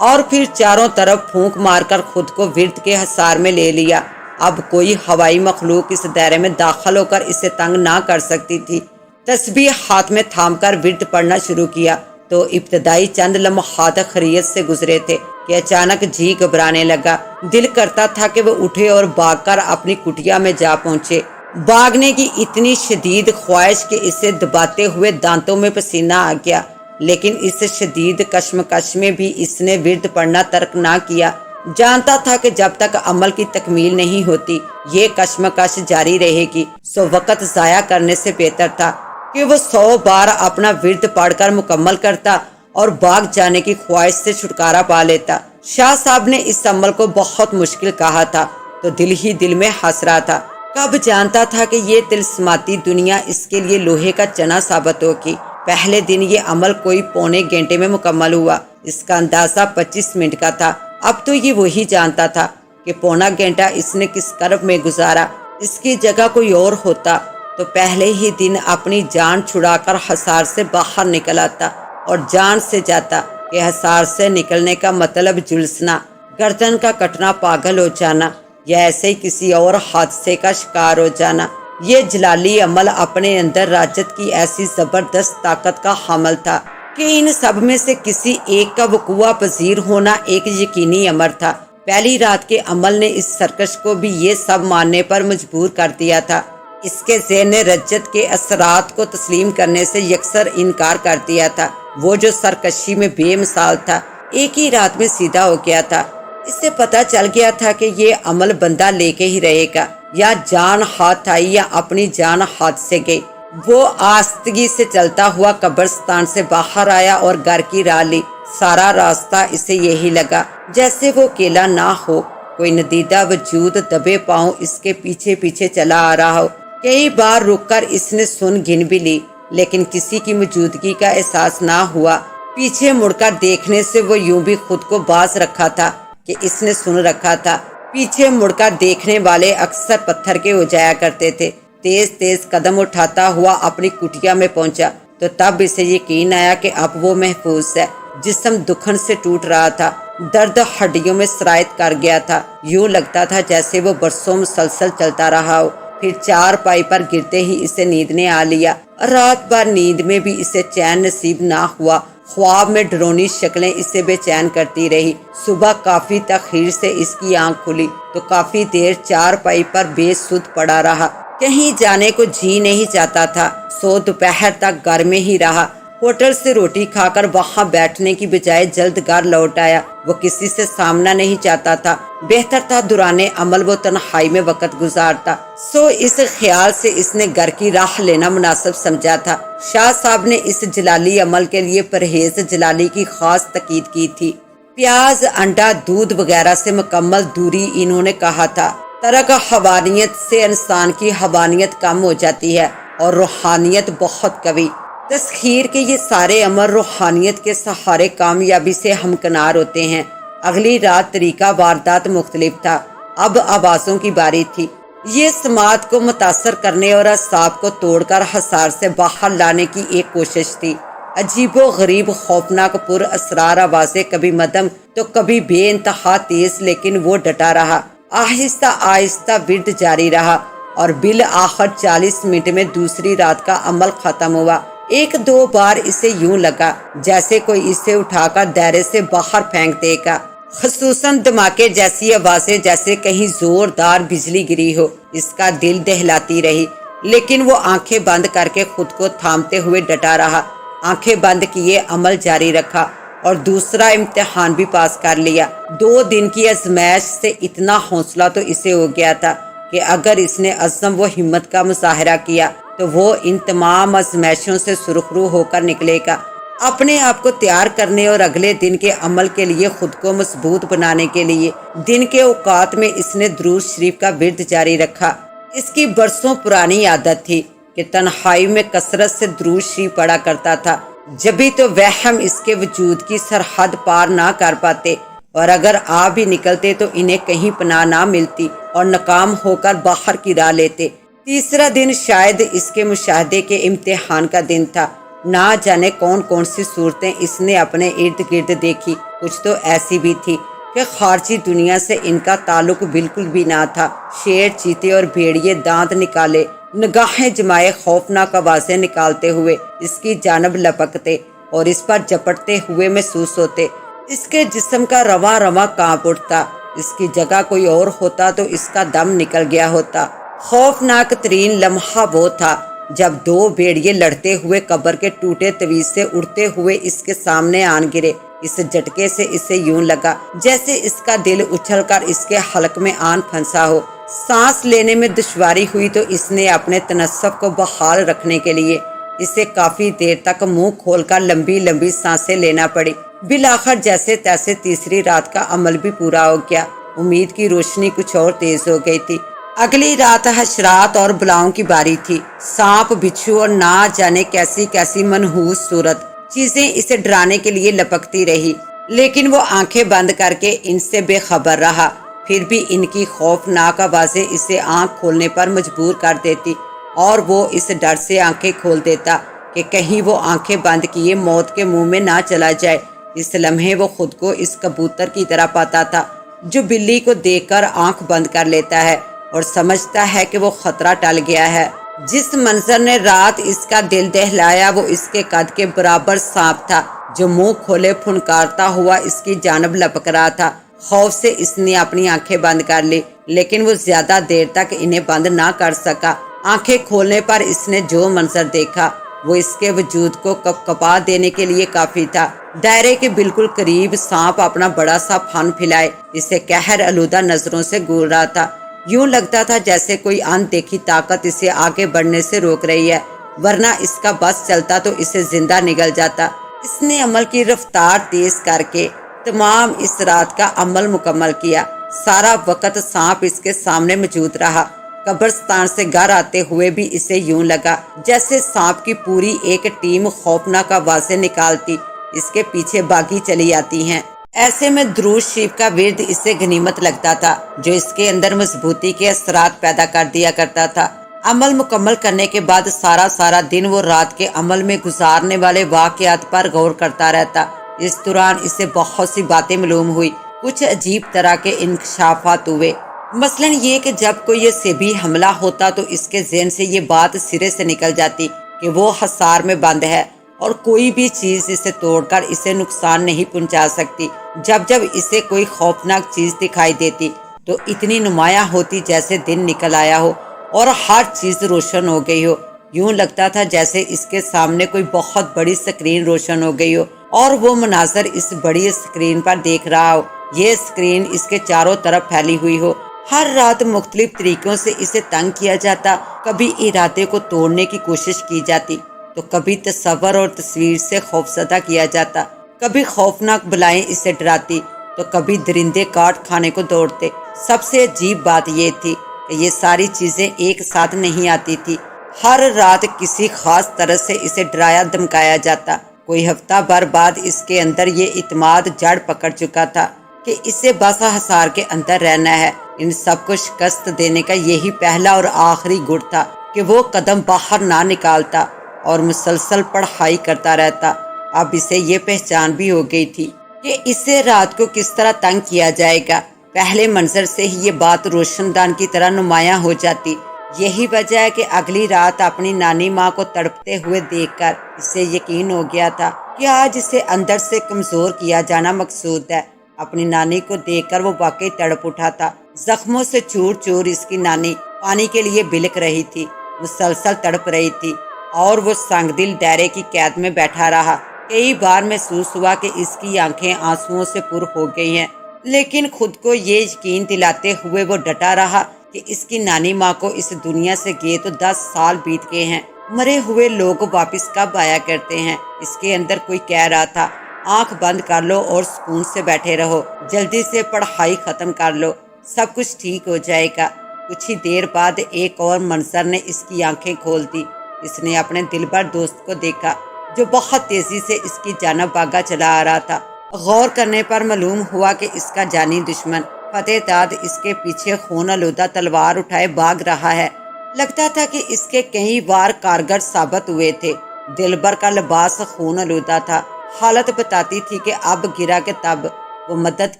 اور پھر چاروں طرف پھونک مار کر خود کو ورد کے حصار میں لے لیا۔ اب کوئی ہوائی مخلوق اس دائرے میں داخل ہو کر اسے تنگ نہ کر سکتی تھی۔ تسبیح ہاتھ میں تھام کر ورد پڑھنا شروع کیا تو ابتدائی چند لمحات خیریت سے گزرے تھے کہ اچانک جی گھبرانے لگا۔ دل کرتا تھا کہ وہ اٹھے اور بھاگ کر اپنی کٹیا میں جا پہنچے۔ بھاگنے کی اتنی شدید خواہش کہ اسے دباتے ہوئے دانتوں میں پسینہ آ گیا، لیکن اس شدید کشمکش میں بھی اس نے ورد پڑھنا ترک نہ کیا۔ جانتا تھا کہ جب تک عمل کی تکمیل نہیں ہوتی یہ کشمکش جاری رہے گی، سو وقت ضائع کرنے سے بہتر تھا کہ وہ 100 بار اپنا ورد پڑھ کر مکمل کرتا اور بھاگ جانے کی خواہش سے چھٹکارا پا لیتا۔ شاہ صاحب نے اس عمل کو بہت مشکل کہا تھا تو دل ہی دل میں ہنس رہا تھا۔ کب جانتا تھا کہ یہ طلسماتی دنیا اس کے لیے لوہے کا چنا ثابت ہوگی۔ پہلے دن یہ عمل کوئی پونے گھنٹے میں مکمل ہوا۔ اس کا اندازہ 25 منٹ کا تھا۔ اب تو یہ وہی جانتا تھا کہ پونا گھنٹہ اس نے کس کرب میں گزارا۔ اس کی جگہ کوئی اور ہوتا تو پہلے ہی دن اپنی جان چھڑا کر حصار سے باہر نکل آتا اور جان سے جاتا کہ حصار سے نکلنے کا مطلب جھلسنا، گردن کا کٹنا، پاگل ہو جانا یا ایسے ہی کسی اور حادثے کا شکار ہو جانا۔ یہ جلالی عمل اپنے اندر راجت کی ایسی زبردست طاقت کا حامل تھا کہ ان سب میں سے کسی ایک کا وقوع پذیر ہونا ایک یقینی امر تھا۔ پہلی رات کے عمل نے اس سرکش کو بھی یہ سب ماننے پر مجبور کر دیا تھا۔ اس کے ذہن نے رجت کے اثرات کو تسلیم کرنے سے یکسر انکار کر دیا تھا۔ وہ جو سرکشی میں بے مثال تھا ایک ہی رات میں سیدھا ہو گیا تھا۔ اس سے پتہ چل گیا تھا کہ یہ عمل بندہ لے کے ہی رہے گا، یا جان ہاتھ آئی یا اپنی جان ہاتھ سے گئی۔ وہ آستگی سے چلتا ہوا قبرستان سے باہر آیا اور گھر کی راہ لی۔ سارا راستہ اسے یہی لگا جیسے وہ اکیلا نہ ہو، کوئی ندیدہ وجود دبے پاؤں اس کے پیچھے پیچھے چلا آ رہا ہو۔ کئی بار رک کر اس نے سن گن بھی لی، لیکن کسی کی موجودگی کا احساس نہ ہوا۔ پیچھے مڑ کر دیکھنے سے وہ یوں بھی خود کو باز رکھا تھا کہ اس نے سن رکھا تھا۔ پیچھے مڑ کر دیکھنے والے اکثر پتھر کے ہو جایا کرتے تھے۔ تیز تیز قدم اٹھاتا ہوا اپنی کٹیا میں پہنچا تو تب اسے یقین آیا کہ اب وہ محفوظ ہے۔ جسم دکھن سے ٹوٹ رہا تھا، درد ہڈیوں میں سرایت کر گیا تھا۔ یوں لگتا تھا جیسے وہ برسوں مسلسل چلتا رہا ہو۔ پھر چار پائی پر گرتے ہی اسے نیند نے آ لیا۔ رات بھر نیند میں بھی اسے چین نصیب نہ ہوا۔ خواب میں ڈرونی شکلیں اسے بے چین کرتی رہی۔ صبح کافی تاخیر سے اس کی آنکھ کھلی تو کافی دیر چار پائی پر بے سدھ پڑا رہا۔ کہیں جانے کو جی نہیں چاہتا تھا، سو دوپہر تک گھر میں ہی رہا۔ ہوٹل سے روٹی کھا کر وہاں بیٹھنے کی بجائے جلد گھر لوٹ آیا۔ وہ کسی سے سامنا نہیں چاہتا تھا، بہتر تھا دوران عمل وہ تنہائی میں وقت گزارتا۔ سو اس خیال سے اس نے گھر کی راہ لینا مناسب سمجھا تھا۔ شاہ صاحب نے اس جلالی عمل کے لیے پرہیز جلالی کی خاص تاکید کی تھی۔ پیاز، انڈا، دودھ وغیرہ سے مکمل دوری انہوں نے کہا تھا۔ ترک حوانیت سے انسان کی حوانیت کم ہو جاتی ہے اور روحانیت بہت قوی۔ تسخیر کے یہ سارے عمل روحانیت کے سہارے کامیابی سے ہمکنار ہوتے ہیں۔ اگلی رات طریقہ واردات مختلف تھا۔ اب آوازوں کی باری تھی۔ یہ سماعت کو متاثر کرنے اور اعصاب کو توڑ کر حصار سے باہر لانے کی ایک کوشش تھی۔ عجیب و غریب خوفناک پر اسرار آوازیں کبھی مدھم تو کبھی بے انتہا تیز، لیکن وہ ڈٹا رہا۔ آہستہ آہستہ ورد جاری رہا اور بالآخر 40 منٹ میں دوسری رات کا عمل ختم ہوا۔ ایک دو بار اسے یوں لگا جیسے کوئی اسے اٹھا کر دائرے سے باہر پھینک دے گا، خصوصاً دھماکے جیسی آوازیں جیسے کہیں زوردار بجلی گری ہو۔ اس کا دل دہلاتی رہی، لیکن وہ آنکھیں بند کر کے خود کو تھامتے ہوئے ڈٹا رہا۔ آنکھیں بند کیے عمل جاری رکھا اور دوسرا امتحان بھی پاس کر لیا۔ 2 دن کی آزمائش سے اتنا حوصلہ تو اسے ہو گیا تھا کہ اگر اس نے عزم و ہمت کا مظاہرہ کیا تو وہ ان تمام آزمائشوں سے سرخرو ہو کر نکلے گا۔ اپنے آپ کو تیار کرنے اور اگلے دن کے عمل کے لیے خود کو مضبوط بنانے کے لیے دن کے اوقات میں اس نے درود شریف کا ورد جاری رکھا۔ اس کی برسوں پرانی عادت تھی کہ تنہائی میں کثرت سے درود شریف پڑھا کرتا تھا، جبھی تو وہم اس کے وجود کی سرحد پار نہ کر پاتے، اور اگر آ بھی نکلتے تو انہیں کہیں پناہ نہ ملتی اور ناکام ہو کر باہر کی راہ لیتے۔ تیسرا دن شاید اس کے مشاہدے کے امتحان کا دن تھا۔ نہ جانے کون کون سی صورتیں اس نے اپنے ارد گرد دیکھی، کچھ تو ایسی بھی تھی کہ خارجی دنیا سے ان کا تعلق بالکل بھی نہ تھا۔ شیر، چیتے اور بھیڑیے دانت نکالے نگاہیں جمائے خوفناک آوازیں نکالتے ہوئے اس کی جانب لپکتے اور اس پر جپٹتے ہوئے محسوس ہوتے۔ اس کے جسم کا رواں رواں کانپ اٹھتا۔ اس کی جگہ کوئی اور ہوتا تو اس کا دم نکل گیا ہوتا۔ خوفناک ترین لمحہ وہ تھا جب دو بھیڑیے لڑتے ہوئے قبر کے ٹوٹے طویز سے اڑتے ہوئے اس کے سامنے آن گرے۔ اس جھٹکے سے اسے یوں لگا جیسے اس کا دل اچھل کر اس کے حلق میں آن پھنسا ہو۔ سانس لینے میں دشواری ہوئی تو اس نے اپنے تنفس کو بحال رکھنے کے لیے اسے کافی دیر تک منہ کھول کر لمبی لمبی سانسیں لینا پڑی۔ بالآخر جیسے تیسے تیسری رات کا عمل بھی پورا ہو گیا۔ امید کی روشنی کچھ اور تیز ہو گئی تھی۔ اگلی رات حشرات اور بلاؤں کی باری تھی۔ سانپ، بچھو اور نہ جانے کیسی کیسی منحوس صورت چیزیں اسے ڈرانے کے لیے لپکتی رہی، لیکن وہ آنکھیں بند کر کے ان سے بے خبر رہا۔ پھر بھی ان کی خوفناک آوازیں اسے آنکھ کھولنے پر مجبور کر دیتی اور وہ اس ڈر سے آنکھیں کھول دیتا کہ کہیں وہ آنکھیں بند کیے موت کے منہ میں نہ چلا جائے۔ اس لمحے وہ خود کو اس کبوتر کی طرح پاتا تھا جو بلی کو دیکھ کر آنکھ بند کر لیتا ہے اور سمجھتا ہے کہ وہ خطرہ ٹل گیا ہے۔ جس منظر نے رات اس کا دل دہلایا وہ اس کے قد کے برابر سانپ تھا جو منہ کھولے پھنکارتا ہوا اس کی جانب لپک رہا تھا۔ خوف سے اس نے اپنی آنکھیں بند کر لی، لیکن وہ زیادہ دیر تک انہیں بند نہ کر سکا۔ آنکھیں کھولنے پر اس نے جو منظر دیکھا وہ اس کے وجود کو کپکپا دینے کے لیے کافی تھا۔ دائرے کے بالکل قریب سانپ اپنا بڑا سا پھن پھیلائے اسے قہر آلودہ نظروں سے گھور رہا تھا۔ یوں لگتا تھا جیسے کوئی اندیکھی طاقت اسے آگے بڑھنے سے روک رہی ہے، ورنہ اس کا بس چلتا تو اسے زندہ نگل جاتا۔ اس نے عمل کی رفتار تیز کر کے تمام اس رات کا عمل مکمل کیا۔ سارا وقت سانپ اس کے سامنے موجود رہا۔ قبرستان سے گھر آتے ہوئے بھی اسے یوں لگا جیسے سانپ کی پوری ایک ٹیم خوفناک آوازیں نکالتی اس کے پیچھے بھاگی چلی آتی ہیں۔ ایسے میں درود شریف کا ورد اسے غنیمت لگتا تھا جو اس کے اندر مضبوطی کے اثرات پیدا کر دیا کرتا تھا۔ عمل مکمل کرنے کے بعد سارا دن وہ رات کے عمل میں گزارنے والے واقعات پر غور کرتا رہتا۔ اس دوران اسے بہت سی باتیں معلوم ہوئی، کچھ عجیب طرح کے انکشافات ہوئے۔ مثلاً یہ کہ جب کوئی یہ سیبی حملہ ہوتا تو اس کے ذہن سے یہ بات سرے سے نکل جاتی کہ وہ حصار میں بند ہے اور کوئی بھی چیز اسے توڑ کر اسے نقصان نہیں پہنچا سکتی۔ جب اسے کوئی خوفناک چیز دکھائی دیتی تو اتنی نمایاں ہوتی جیسے دن نکل آیا ہو اور ہر چیز روشن ہو گئی ہو۔ یوں لگتا تھا جیسے اس کے سامنے کوئی بہت بڑی سکرین روشن ہو گئی ہو اور وہ مناظر اس بڑی سکرین پر دیکھ رہا ہو۔ یہ سکرین اس کے چاروں طرف پھیلی ہوئی ہو۔ ہر رات مختلف طریقوں سے اسے تنگ کیا جاتا، کبھی ارادے کو توڑنے کی کوشش کی جاتی تو کبھی تصور اور تصویر سے خوفزدہ کیا جاتا، کبھی خوفناک بلائیں اسے ڈراتی تو کبھی درندے کاٹ کھانے کو دوڑتے۔ سب سے عجیب بات یہ تھی کہ یہ ساری چیزیں ایک ساتھ نہیں آتی تھی۔ ہر رات کسی خاص طرح سے اسے ڈرایا دھمکایا جاتا۔ کوئی ہفتہ بھر بعد اس کے اندر یہ اعتماد جڑ پکڑ چکا تھا کہ اسے بس حصار کے اندر رہنا ہے۔ ان سب کو شکست دینے کا یہی پہلا اور آخری گڑ تھا کہ وہ قدم باہر نہ نکالتا اور مسلسل پڑھائی کرتا رہتا۔ اب اسے یہ پہچان بھی ہو گئی تھی کہ اسے رات کو کس طرح تنگ کیا جائے گا۔ پہلے منظر سے ہی یہ بات روشن دان کی طرح نمایاں ہو جاتی۔ یہی وجہ ہے کہ اگلی رات اپنی نانی ماں کو تڑپتے ہوئے دیکھ کر اسے یقین ہو گیا تھا کہ آج اسے اندر سے کمزور کیا جانا مقصود ہے۔ اپنی نانی کو دیکھ کر وہ واقعی تڑپ اٹھا تھا۔ زخموں سے چور چور اس کی نانی پانی کے لیے بلک رہی تھی، مسلسل تڑپ رہی تھی اور وہ سنگ دل دائرے کی قید میں بیٹھا رہا۔ کئی بار محسوس ہوا کہ اس کی آنکھیں آنسوؤں سے پر ہو گئی ہیں، لیکن خود کو یہ یقین دلاتے ہوئے وہ ڈٹا رہا کہ اس کی نانی ماں کو اس دنیا سے گئے تو 10 سال بیت گئے ہیں۔ مرے ہوئے لوگ واپس کب آیا کرتے ہیں؟ اس کے اندر کوئی کہہ رہا تھا، آنکھ بند کر لو اور سکون سے بیٹھے رہو، جلدی سے پڑھائی ختم کر لو، سب کچھ ٹھیک ہو جائے گا۔ کچھ ہی دیر بعد ایک اور منظر نے اس کی آنکھیں کھول دی۔ اس نے اپنے دلبر دوست کو دیکھا جو بہت تیزی سے اس کی جانب بھاگا چلا آ رہا تھا۔ غور کرنے پر معلوم ہوا کہ اس کا جانی دشمن فتح داد اس کے پیچھے خون آلودہ تلوار اٹھائے بھاگ رہا ہے۔ لگتا تھا کہ اس کے کئی وار کارگر ثابت ہوئے تھے۔ دلبر کا لباس خون آلودہ تھا۔ حالت بتاتی تھی کہ اب گرا کہ تب وہ مدد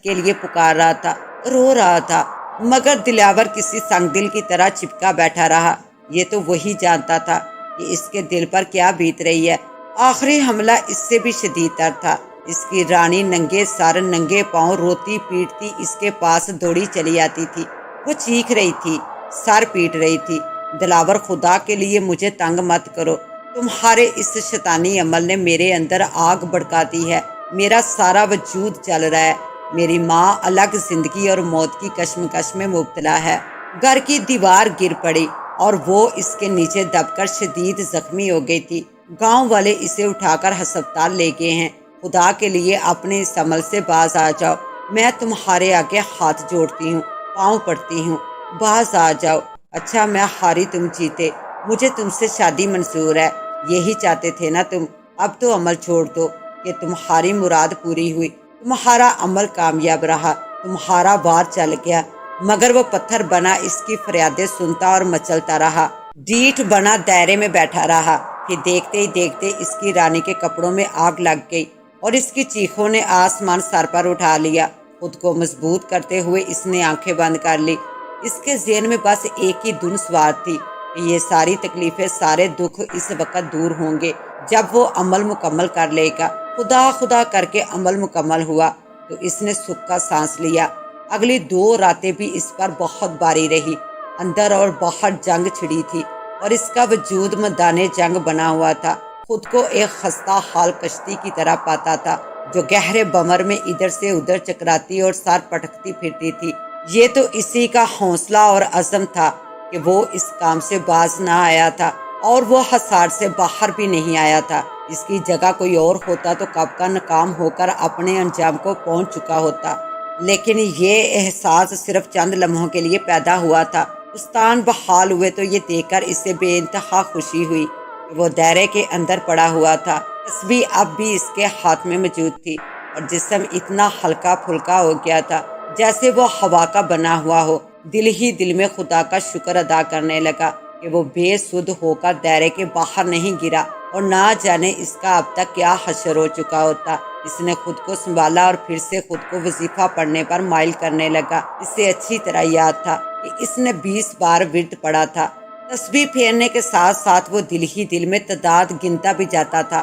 کے لیے پکار رہا تھا، رو رہا تھا، مگر دلاور کسی سنگ دل کی طرح چپکا بیٹھا رہا۔ یہ تو وہی جانتا تھا کہ اس کے دل پر کیا بیت رہی ہے۔ آخری حملہ اس سے بھی شدید تر تھا۔ اس کی رانی ننگے سر ننگے پاؤں روتی پیٹتی اس کے پاس دوڑی چلی آتی تھی۔ وہ چیخ رہی تھی، سر پیٹ رہی تھی، دلاور خدا کے لیے مجھے تنگ مت کرو، تمہارے اس شیطانی عمل نے میرے اندر آگ بھڑکا دی ہے، میرا سارا وجود جل رہا ہے، میری ماں الگ زندگی اور موت کی کشمکش میں مبتلا ہے۔ گھر کی دیوار گر پڑی اور وہ اس کے نیچے دب کر شدید زخمی ہو گئی تھی۔ گاؤں والے اسے اٹھا کر ہسپتال لے گئے ہیں۔ خدا کے لیے اپنے اس عمل سے باز آ جاؤ، میں تمہارے آگے ہاتھ جوڑتی ہوں، پاؤں پڑتی ہوں، باز آ جاؤ۔ اچھا میں ہاری تم جیتے، مجھے تم سے شادی منظور ہے، یہی چاہتے تھے نا تم، اب تو عمل چھوڑ دو کہ تمہاری مراد پوری ہوئی، تمہارا عمل کامیاب رہا، تمہارا وار چل گیا۔ مگر وہ پتھر بنا اس کی فریادیں سنتا اور مچلتا رہا، ڈیٹھ بنا دائرے میں بیٹھا رہا۔ پھر دیکھتے ہی دیکھتے اس کی رانی کے کپڑوں میں آگ لگ گئی اور اس کی چیخوں نے آسمان سر پر اٹھا لیا۔ خود کو مضبوط کرتے ہوئے اس نے آنکھیں بند کر لی۔ اس کے ذہن میں بس ایک ہی دھن سوار تھی کہ یہ ساری تکلیفیں سارے دکھ اس وقت دور ہوں گے جب وہ عمل مکمل کر لے گا۔ خدا خدا کر کے عمل مکمل ہوا تو اس نے سکھ کا سانس لیا۔ اگلی 2 راتیں بھی اس پر بہت باری رہی۔ اندر اور باہر جنگ چھڑی تھی اور اس کا وجود میدان جنگ بنا ہوا تھا۔ خود کو ایک خستہ حال کشتی کی طرح پاتا تھا جو گہرے بمر میں ادھر سے ادھر چکراتی اور سر پٹکتی پھرتی تھی۔ یہ تو اسی کا حوصلہ اور عزم تھا کہ وہ اس کام سے باز نہ آیا تھا اور وہ حصار سے باہر بھی نہیں آیا تھا۔ اس کی جگہ کوئی اور ہوتا تو کب کا ناکام ہو کر اپنے انجام کو پہنچ چکا ہوتا، لیکن یہ احساس صرف چند لمحوں کے لیے پیدا ہوا تھا۔ استان بحال ہوئے تو یہ دیکھ کر اسے بے انتہا خوشی ہوئی کہ وہ دائرے کے اندر پڑا ہوا تھا۔ تسبیح اب بھی اس کے ہاتھ میں موجود تھی اور جسم اتنا ہلکا پھلکا ہو گیا تھا جیسے وہ ہوا کا بنا ہوا ہو۔ دل ہی دل میں خدا کا شکر ادا کرنے لگا کہ وہ بے سدھ ہو کر دائرے کے باہر نہیں گرا اور نہ جانے اس کا اب تک کیا حشر ہو چکا ہوتا۔ اس نے خود کو سنبھالا اور پھر سے خود کو وظیفہ پڑھنے پر مائل کرنے لگا۔ اسے اچھی طرح یاد تھا کہ اس نے 20 بار ورد پڑھا تھا۔ تسبیح پھیرنے کے ساتھ ساتھ وہ دل ہی دل میں تعداد گنتا بھی جاتا تھا۔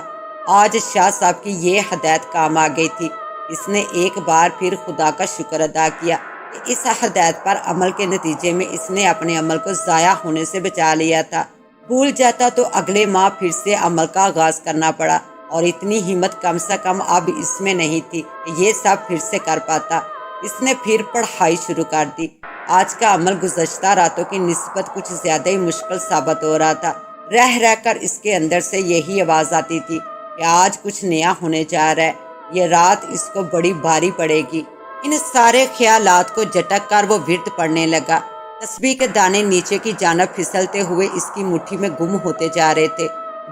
آج شاہ صاحب کی یہ ہدایت کام آ گئی تھی۔ اس نے ایک بار پھر خدا کا شکر ادا کیا کہ اس ہدایت پر عمل کے نتیجے میں اس نے اپنے عمل کو ضائع ہونے سے بچا لیا تھا۔ بھول جاتا تو اگلے ماہ پھر سے عمل کا آغاز کرنا پڑا اور اتنی ہمت کم سے کم اب اس میں نہیں تھی کہ یہ سب پھر سے کر پاتا۔ اس نے پھر پڑھائی شروع کر دی۔ آج کا عمل گزشتہ راتوں کی نسبت کچھ زیادہ ہی مشکل ثابت ہو رہا تھا۔ رہ رہ کر اس کے اندر سے یہی آواز آتی تھی کہ آج کچھ نیا ہونے جا رہا ہے، یہ رات اس کو بڑی بھاری پڑے گی۔ ان سارے خیالات کو جھٹک کر وہ ورد پڑھنے لگا۔ تسبیح کے دانے نیچے کی جانب پھسلتے ہوئے اس کی مٹھی میں گم ہوتے جا رہے تھے۔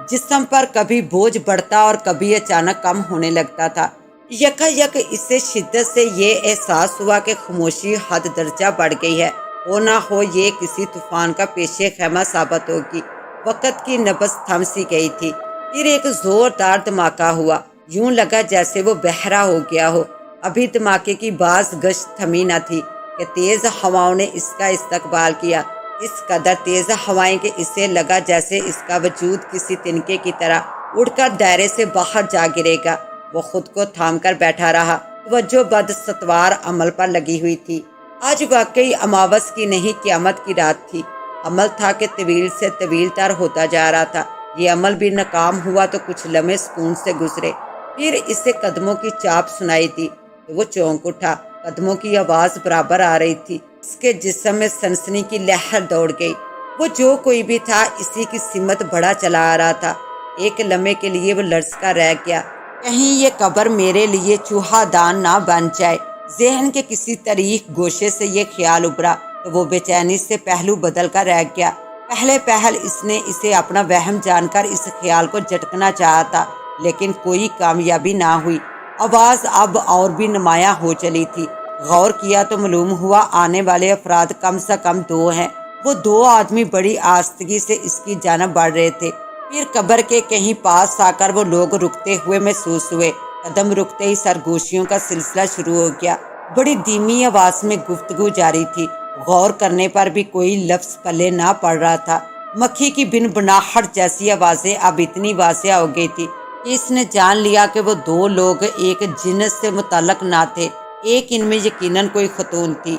جسم پر کبھی بوجھ بڑھتا اور کبھی اچانک کم ہونے لگتا تھا۔ یکا یک اس سے شدت سے یہ احساس ہوا کہ خاموشی حد درجہ بڑھ گئی ہے، ہو نہ ہو یہ کسی طوفان کا پیش خیمہ ثابت ہوگی۔ وقت کی نبض تھم سی گئی تھی۔ پھر ایک زوردار دھماکہ ہوا، یوں لگا جیسے وہ بہرا ہو گیا ہو۔ ابھی دھماکے کی باز گشت تھمی نہ تھی کہ تیز ہواؤں نے اس کا استقبال کیا۔ اس قدر تیز ہوائیں کہ اسے لگا جیسے اس کا وجود کسی تنکے کی طرح اڑ کر دائرے سے باہر جا گرے گا۔ وہ خود کو تھام کر بیٹھا رہا، توجہ بدستوار عمل پر لگی ہوئی تھی۔ آج واقعی اماوس کی نہیں قیامت کی رات تھی۔ عمل تھا کہ طویل سے طویل تر ہوتا جا رہا تھا۔ یہ عمل بھی ناکام ہوا تو کچھ لمحے سکون سے گزرے۔ پھر اسے قدموں کی چاپ سنائی دی تو وہ چونک اٹھا۔ قدموں کی آواز برابر آ رہی تھی۔ اس کے جسم میں سنسنی کی لہر دوڑ گئی۔ وہ جو کوئی بھی تھا اسی کی سمت بڑھا چلا آ رہا تھا۔ ایک لمحے کے لیے وہ لرز کر رہ گیا، کہیں یہ قبر میرے لیے چوہا دان نہ بن جائے۔ ذہن کے کسی تاریخ گوشے سے یہ خیال ابھرا تو وہ بے چینی سے پہلو بدل کر رہ گیا۔ پہلے پہل اس نے اسے اپنا وہم جان کر اس خیال کو جھٹکنا چاہا تھا، لیکن کوئی کامیابی نہ ہوئی۔ آواز اب اور بھی نمایاں ہو چلی تھی۔ غور کیا تو معلوم ہوا آنے والے افراد کم سے کم 2 ہیں۔ وہ 2 آدمی بڑی آستگی سے اس کی جانب بڑھ رہے تھے۔ پھر قبر کے کہیں پاس آ کر وہ لوگ رکتے ہوئے محسوس ہوئے۔ قدم رکتے ہی سرگوشیوں کا سلسلہ شروع ہو گیا۔ بڑی دھیمی آواز میں گفتگو جاری تھی، غور کرنے پر بھی کوئی لفظ پلے نہ پڑ رہا تھا۔ مکھی کی بن بناہٹ جیسی آوازیں اب اتنی واضح ہو گئی تھی کہ اس نے جان لیا کہ وہ دو لوگ ایک جنس سے متعلق نہ تھے۔ ایک ان میں یقیناً کوئی خاتون تھی۔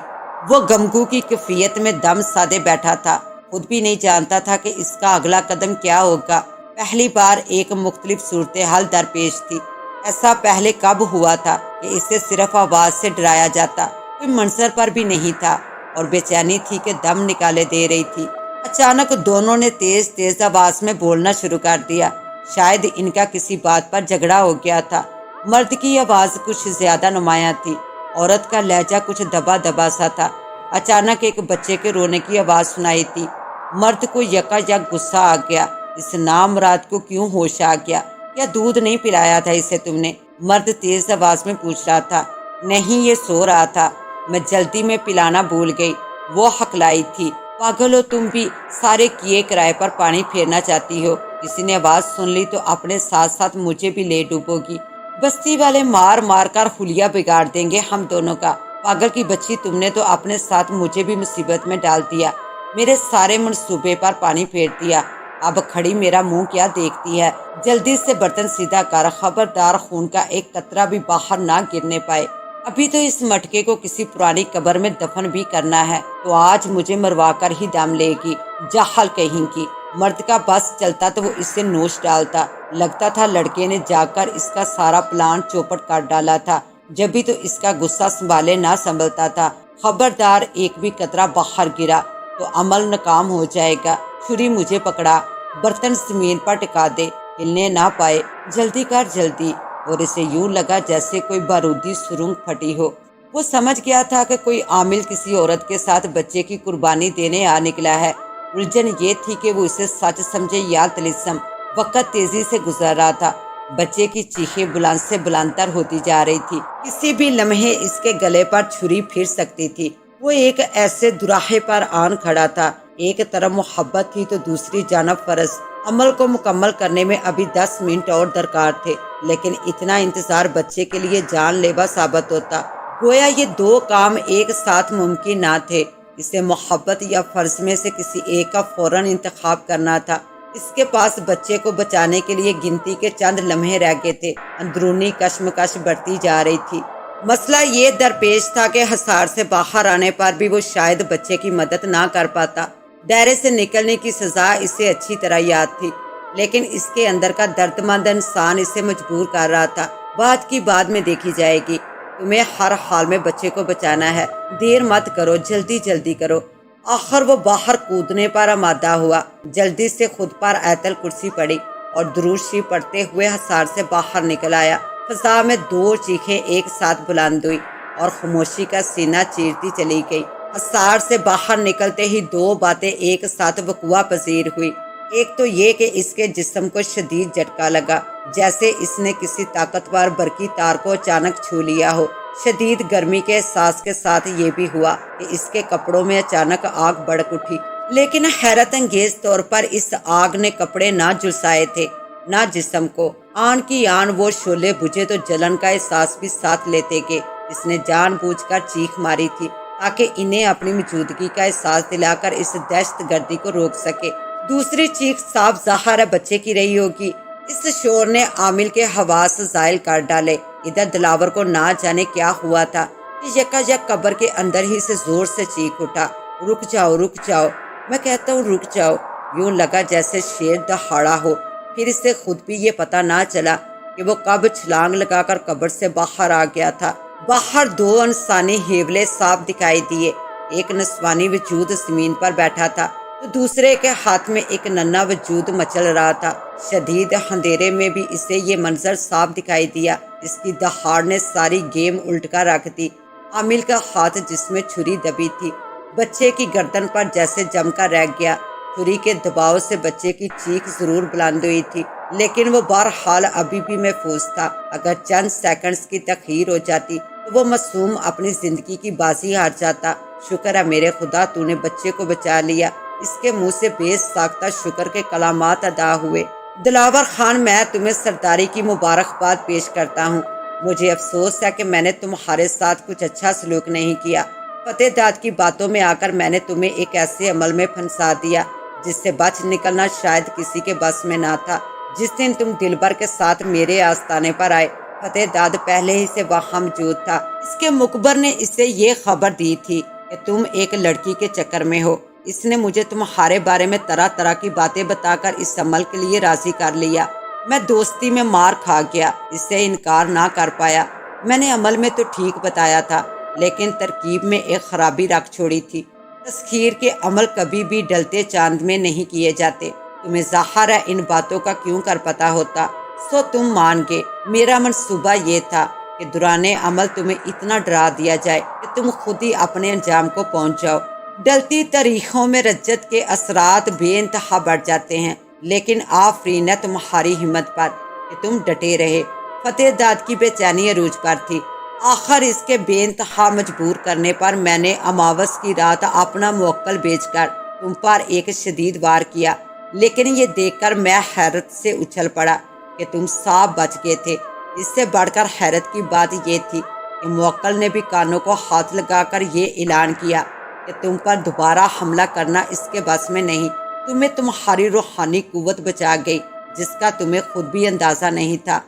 وہ گمگو کی کیفیت میں دم سادے بیٹھا تھا، خود بھی نہیں جانتا تھا کہ اس کا اگلا قدم کیا ہوگا۔ پہلی بار ایک مختلف صورتحال درپیش تھی۔ ایسا پہلے کب ہوا تھا کہ اسے صرف آواز سے ڈرایا جاتا؟ کوئی منظر پر بھی نہیں تھا، اور بے چینی تھی کہ دم نکالے دے رہی تھی۔ اچانک دونوں نے تیز تیز آواز میں بولنا شروع کر دیا۔ شاید ان کا کسی بات پر جھگڑا ہو گیا تھا۔ مرد کی آواز کچھ زیادہ نمایاں تھی، عورت کا لہجہ کچھ دبا دبا سا تھا۔ اچانک ایک بچے کے رونے کی آواز سنائی تھی۔ مرد کو یکا یک غصہ آ گیا۔ اس نامراد کو کیوں ہوش آ گیا؟ کیا دودھ نہیں پلایا تھا اسے تم نے؟ مرد تیز آواز میں پوچھ رہا تھا۔ نہیں، یہ سو رہا تھا، میں جلدی میں پلانا بھول گئی، وہ ہکلائی تھی۔ پاگل ہو تم بھی، سارے کیے کرائے پر پانی پھیرنا چاہتی ہو؟ کسی نے آواز سن لی تو اپنے ساتھ ساتھ مجھے بھی لے ڈوبو گی۔ بستی والے مار مار کر حلیہ بگاڑ دیں گے ہم دونوں کا۔ پاگل کی بچی، تم نے تو اپنے ساتھ مجھے بھی مصیبت میں ڈال دیا، میرے سارے منصوبے پر پانی پھیر دیا۔ اب کھڑی میرا منہ کیا دیکھتی ہے؟ جلدی سے برتن سیدھا کر، خبردار خون کا ایک قطرہ بھی باہر نہ گرنے پائے۔ ابھی تو اس مٹکے کو کسی پرانی قبر میں دفن بھی کرنا ہے، تو آج مجھے مروا کر ہی دم لے گی، جاہل کہیں کی۔ مرد کا بس چلتا تو وہ اسے نوچ ڈالتا۔ لگتا تھا لڑکے نے جا کر اس کا سارا پلان چوپٹ کر ڈالا تھا، جبھی تو اس کا غصہ سنبھالے نہ سنبھلتا تھا۔ خبردار ایک بھی قطرہ باہر گرا تو عمل ناکام ہو جائے گا۔ چھری مجھے پکڑا، برتن زمین پر ٹکا دے، ہلنے نہ پائے، جلدی کر جلدی۔ اور اسے یوں لگا جیسے کوئی بارودی سرنگ پھٹی ہو۔ وہ سمجھ گیا تھا کہ کوئی عامل کسی عورت کے ساتھ بچے کی قربانی دینے آ نکلا ہے۔ الجھن یہ تھی کہ وہ اسے سچ سمجھے یا طلسم۔ وقت تیزی سے گزر رہا تھا، بچے کی چیخیں بلند سے بلندتر ہوتی جا رہی تھی۔ کسی بھی لمحے اس کے گلے پر چھری پھر سکتی تھی۔ وہ ایک ایسے دراہے پر آن کھڑا تھا، ایک طرف محبت تھی تو دوسری جانب فرض۔ عمل کو مکمل کرنے میں ابھی 10 منٹ اور درکار تھے، لیکن اتنا انتظار بچے کے لیے جان لیوا ثابت ہوتا۔ گویا یہ دو کام ایک ساتھ ممکن نہ تھے۔ اسے محبت یا فرض میں سے کسی ایک کا فوراً انتخاب کرنا تھا۔ اس کے پاس بچے کو بچانے کے لیے گنتی کے چند لمحے رہ گئے تھے۔ اندرونی کشمکش بڑھتی جا رہی تھی۔ مسئلہ یہ درپیش تھا کہ حصار سے باہر آنے پر بھی وہ شاید بچے کی مدد نہ کر پاتا۔ ڈیرے سے نکلنے کی سزا اسے اچھی طرح یاد تھی، لیکن اس کے اندر کا درد مند انسان اسے مجبور کر رہا تھا۔ بات کی بعد میں دیکھی جائے گی، تمہیں ہر حال میں بچے کو بچانا ہے، دیر مت کرو، جلدی جلدی کرو۔ آخر وہ باہر کودنے پر آمادہ ہوا۔ جلدی سے خود پر آیت الکرسی پڑھی اور درود شریف پڑھتے ہوئے حصار سے باہر نکل آیا۔ فضا میں دو چیخیں ایک ساتھ بلند ہوئی اور خاموشی کا سینہ چیرتی چلی گئی۔ حصار سے باہر نکلتے ہی دو باتیں ایک ساتھ وقوع پذیر ہوئی۔ ایک تو یہ کہ اس کے جسم کو شدید جھٹکا لگا، جیسے اس نے کسی طاقتور برقی تار کو اچانک چھو لیا ہو۔ شدید گرمی کے احساس کے ساتھ یہ بھی ہوا کہ اس کے کپڑوں میں اچانک آگ بھڑک اٹھی، لیکن حیرت انگیز طور پر اس آگ نے کپڑے نہ جھلسائے تھے، نہ جسم کو۔ آن کی آن وہ شعلے بجھے تو جلن کا احساس بھی ساتھ لیتے گئے۔ اس نے جان بوجھ کر چیخ ماری تھی تاکہ انہیں اپنی موجودگی کا احساس دلا کر اس دہشت گردی کو روک سکے۔ دوسری چیخ صاف ظاہر ہے بچے کی رہی ہوگی۔ اس شور نے عامل کے حواس زائل کر ڈالے۔ ادھر دلاور کو نہ جانے کیا ہوا تھا کہ یکا یک قبر کے اندر ہی سے زور سے چیخ اٹھا، رک جاؤ، میں کہتا ہوں رک جاؤ۔ یوں لگا جیسے شیر دہاڑا ہو۔ پھر اسے خود بھی یہ پتہ نہ چلا کہ وہ کب چھلانگ لگا کر قبر سے باہر آ گیا تھا۔ باہر دو انسانی ہیولے صاف دکھائی دیے۔ ایک نسوانی وجود زمین پر بیٹھا تھا تو دوسرے کے ہاتھ میں ایک ننھا وجود مچل رہا تھا۔ شدید اندھیرے میں بھی اسے یہ منظر صاف دکھائی دیا۔ اس کی دہاڑ نے ساری گیم الٹ کر رکھ دی۔ عامل کا ہاتھ جس میں چھری دبی تھی بچے کی گردن پر جیسے جم کر رہ گیا۔ چھری کے دباؤ سے بچے کی چیخ ضرور بلند ہوئی تھی، لیکن وہ بہرحال ابھی بھی محفوظ تھا۔ اگر چند سیکنڈز کی تاخیر ہو جاتی تو وہ معصوم اپنی زندگی کی بازی ہار جاتا۔ شکر ہے میرے خدا، تو نے بچے کو بچا لیا۔ اس کے منہ سے بے ساختہ شکر کے کلمات ادا ہوئے۔ دلاور خان، میں تمہیں سرداری کی مبارکباد پیش کرتا ہوں۔ مجھے افسوس ہے کہ میں نے تمہارے ساتھ کچھ اچھا سلوک نہیں کیا۔ فتح داد کی باتوں میں آ کر میں نے تمہیں ایک ایسے عمل میں پھنسا دیا جس سے بچ نکلنا شاید کسی کے بس میں نہ تھا۔ جس دن تم دلبر کے ساتھ میرے آستانے پر آئے، فتح داد پہلے ہی سے وہاں موجود تھا۔ اس کے مخبر نے اسے یہ خبر دی تھی کہ تم ایک لڑکی کے چکر میں ہو۔ اس نے مجھے تمہارے بارے میں طرح طرح کی باتیں بتا کر اس عمل کے لیے راضی کر لیا۔ میں دوستی میں مار کھا گیا، اس سے انکار نہ کر پایا۔ میں نے عمل میں تو ٹھیک بتایا تھا، لیکن ترکیب میں ایک خرابی رکھ چھوڑی تھی۔ تسخیر کے عمل کبھی بھی ڈلتے چاند میں نہیں کیے جاتے۔ تمہیں ظاہر ہے ان باتوں کا کیوں کر پتا ہوتا، سو تم مان گے۔ میرا منصوبہ یہ تھا کہ دوران عمل تمہیں اتنا ڈرا دیا جائے کہ تم خود ہی اپنے انجام کو پہنچ جاؤ۔ ڈلتی تاریخوں میں رجت کے اثرات بے انتہا بڑھ جاتے ہیں، لیکن آفرین ہے تمہاری ہمت پر کہ تم ڈٹے رہے۔ فتح داد کی بے چینی عروج پر تھی۔ آخر اس کے بے انتہا مجبور کرنے پر میں نے اماوس کی رات اپنا موکل بھیج کر تم پر ایک شدید وار کیا، لیکن یہ دیکھ کر میں حیرت سے اچھل پڑا کہ تم صاف بچ گئے تھے۔ اس سے بڑھ کر حیرت کی بات یہ تھی کہ موکل نے بھی کانوں کو ہاتھ لگا کر یہ اعلان کیا کہ تم پر دوبارہ حملہ کرنا اس کے بس میں نہیں۔ تمہیں تمہاری روحانی قوت بچا گئی جس کا تمہیں خود بھی اندازہ نہیں تھا۔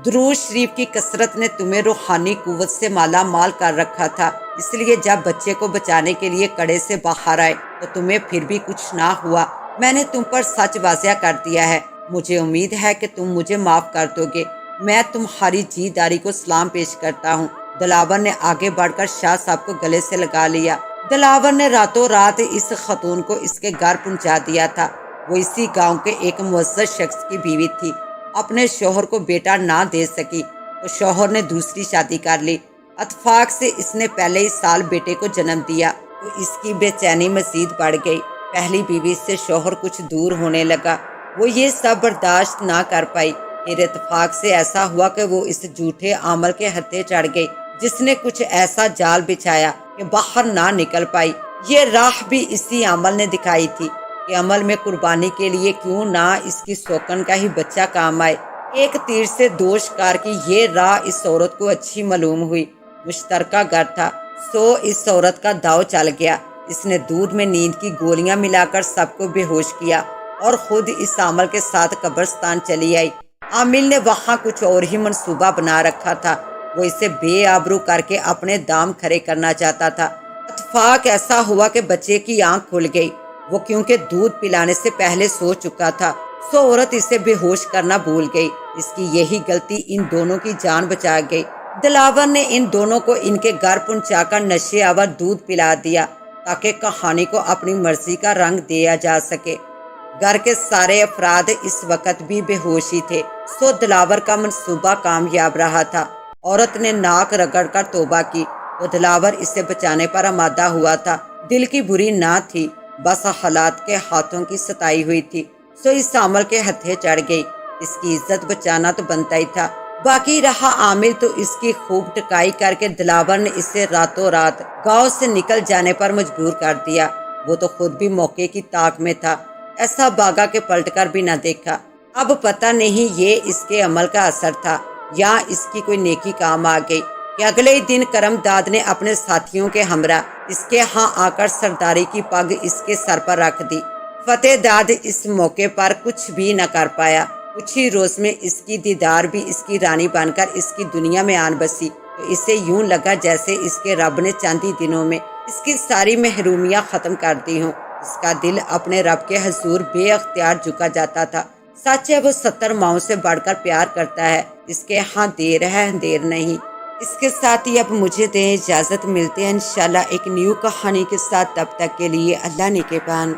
درود شریف کی کثرت نے تمہیں روحانی قوت سے مالا مال کر رکھا تھا، اس لیے جب بچے کو بچانے کے لیے کڑے سے باہر آئے تو تمہیں پھر بھی کچھ نہ ہوا۔ میں نے تم پر سچ واضح کر دیا ہے۔ مجھے امید ہے کہ تم مجھے معاف کر دو گے۔ میں تمہاری جی داری کو سلام پیش کرتا ہوں۔ دلاور نے آگے بڑھ کر شاہ صاحب کو گلے سے لگا لیا۔ دلاور نے راتوں رات اس خاتون کو اس کے گھر پہنچا دیا تھا۔ وہ اسی گاؤں کے ایک معزز شخص کی بیوی تھی۔ اپنے شوہر کو بیٹا نہ دے سکی تو شوہر نے دوسری شادی کر لی۔ اتفاق سے اس نے پہلے ہی سال بیٹے کو جنم دیا تو اس کی بے چینی مزید بڑھ گئی۔ پہلی بیوی سے شوہر کچھ دور ہونے لگا۔ وہ یہ سب برداشت نہ کر پائی۔ پھر اتفاق سے ایسا ہوا کہ وہ اس جھوٹے عمل کے ہتھے چڑھ گئی جس نے کچھ ایسا جال بچھایا کہ باہر نہ نکل پائی۔ یہ راہ بھی اسی عمل نے دکھائی تھی کہ عمل میں قربانی کے لیے کیوں نہ اس کی سوکن کا ہی بچہ کام آئے۔ ایک تیر سے دو شکار کی یہ راہ اس عورت کو اچھی معلوم ہوئی۔ مشترکہ گھر تھا، سو اس عورت کا داؤ چل گیا۔ اس نے دودھ میں نیند کی گولیاں ملا کر سب کو بے ہوش کیا اور خود اس عمل کے ساتھ قبرستان چلی آئی۔ عامل نے وہاں کچھ اور ہی منصوبہ بنا رکھا تھا۔ وہ اسے بے آبرو کر کے اپنے دام کھڑے کرنا چاہتا تھا۔ اتفاق ایسا ہوا کہ بچے کی آنکھ کھل گئی۔ وہ کیونکہ دودھ پلانے سے پہلے سو چکا تھا، سو عورت اسے بے ہوش کرنا بھول گئی۔ اس کی یہی غلطی ان دونوں کی جان بچا گئی۔ دلاور نے ان دونوں کو ان کے گھر پہنچا کر نشے آور دودھ پلا دیا تاکہ کہانی کو اپنی مرضی کا رنگ دیا جا سکے۔ گھر کے سارے افراد اس وقت بھی بے ہوش ہی تھے، سو دلاور کا منصوبہ کامیاب رہا تھا۔ عورت نے ناک رگڑ کر توبہ کی تو دلاور اسے بچانے پر آمادہ ہوا تھا۔ دل کی بری نہ تھی، بس حالات کے ہاتھوں کی ستائی ہوئی تھی، سو اس عمل کے ہتھے چڑھ گئی۔ اس کی عزت بچانا تو بنتا ہی تھا۔ باقی رہا عامل تو اس کی خوب ٹکائی کر کے دلاور نے اسے راتوں رات گاؤں سے نکل جانے پر مجبور کر دیا۔ وہ تو خود بھی موقع کی طاق میں تھا، ایسا بھاگا کہ پلٹ کر بھی نہ دیکھا۔ اب پتہ نہیں یہ اس کے عمل کا اثر تھا یا اس کی کوئی نیکی کام آ گئی کہ اگلے ہی دن کرم داد نے اپنے ساتھیوں کے ہمراہ اس کے ہاں آ کر سرداری کی پگ اس کے سر پر رکھ دی۔ فتح داد اس موقع پر کچھ بھی نہ کر پایا۔ کچھ ہی روز میں اس کی دیدار بھی اس کی رانی بن کر اس کی دنیا میں آن بسی تو اسے یوں لگا جیسے اس کے رب نے چند ہی دنوں میں اس کی ساری محرومیاں ختم کر دی ہوں۔ اس کا دل اپنے رب کے حضور بے اختیار جھکا جاتا تھا۔ سچ ہے وہ 70 ماؤں سے بڑھ کر پیار کرتا ہے، اس کے ہاں دیر ہے اندھیر نہیں۔ اس کے ساتھ ہی اب مجھے دیں اجازت، ملتے ہیں انشاءاللہ ایک نیو کہانی کے ساتھ، تب تک کے لیے اللہ نگہبان۔